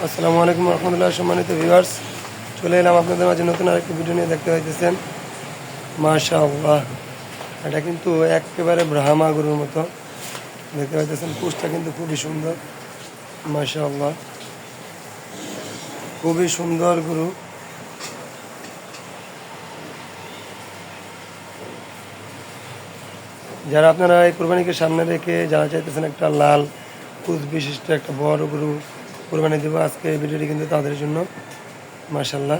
আসসালামু আলাইকুম রহমতুল্লাহ। সম্মানিত ভিউয়ার্স, চলে এলাম আপনাদের মাঝে নতুন আরেকটি ভিডিও নিয়ে। দেখতে পাইতেছেন মাশাআল্লাহ, এটা কিন্তু একেবারে ব্রাহ্মা গরুর মতো দেখতে পাইতেছেন। পুষটা কিন্তু খুবই সুন্দর মাশাআল্লাহ, খুবই সুন্দর গরু। যারা আপনারা এই কোরবানিকে সামনে রেখে যারা চাইতেছেন একটা লাল কুচ বিশিষ্ট একটা বড় গরু কোরবানি দেবো, আজকে এই ভিডিওটি কিন্তু তাদের জন্য। মাশাআল্লাহ,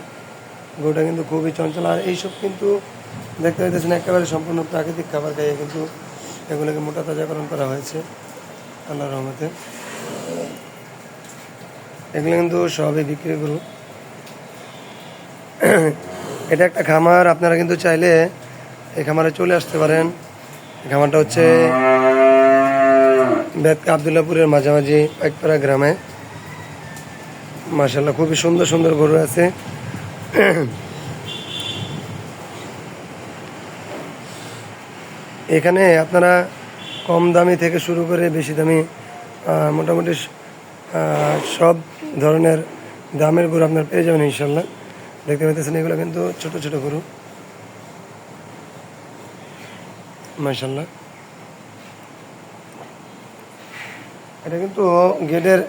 গরুটা কিন্তু খুবই চঞ্চল। আর এইসব কিন্তু দেখতে পাইতেছেন একেবারে সম্পূর্ণ প্রাকৃতিক খাবার খাইয়ে কিন্তু এগুলোকে মোটা তাজাকরণ করা হয়েছে আল্লাহর রহমতে। এগুলো কিন্তু সবই বিক্রি গরু। এটা একটা খামার, আপনারা কিন্তু চাইলে এই খামারে চলে আসতে পারেন। এই খামারটা হচ্ছে বেদকা আবদুল্লাপুরের মাঝামাঝি পাইকপাড়া গ্রামে। মাশাআল্লাহ, খুবই সুন্দর সুন্দর গরু আছে। এখানে আপনারা কম দামি থেকে শুরু করে বেশি দামি মোটামুটি সব ধরনের দামের গরু আপনার পেয়ে যাবেন ইনশাল্লাহ। দেখতে পাইতেছেন এগুলো কিন্তু ছোট ছোট গরু মাশাআল্লাহ। এটা কিন্তু গেটের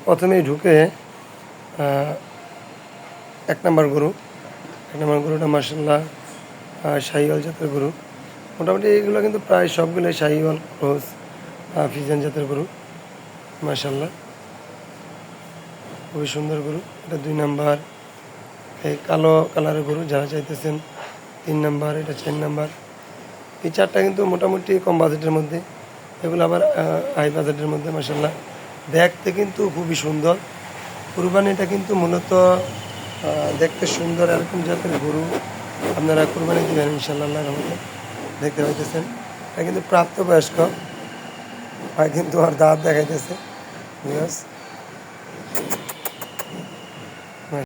প্রথমেই ঢুকে এক নম্বর গরুটা মাশাআল্লাহ শাহিওয়াল জাতের গরু। মোটামুটি এগুলো কিন্তু প্রায় সবগুলোই শাহিওয়াল ক্রস ফিজিয়ান জাতের গরু মাশাআল্লাহ, খুবই সুন্দর গরু। এটা 2 নাম্বার। এই কালো কালারের গরু যারা চাইতেছেন 3 নাম্বার, এটা 4 নাম্বার। এই চারটা কিন্তু মোটামুটি কম বাজেটের মধ্যে, এগুলো আবার হাই বাজেটের মধ্যে মাশাআল্লাহ। দেখতে কিন্তু খুবই সুন্দর। কুরবানিটা কিন্তু মূলত দেখতে সুন্দর এরকম জাতের গরু আপনারা কুরবানি দেবেন ইনশাআল্লাহ আল্লাহর রহমতে। দেখতে পাইতেছেন এটা কিন্তু প্রাপ্তবয়স্ক, আর কিন্তু আর দাঁত দেখাইতেছে।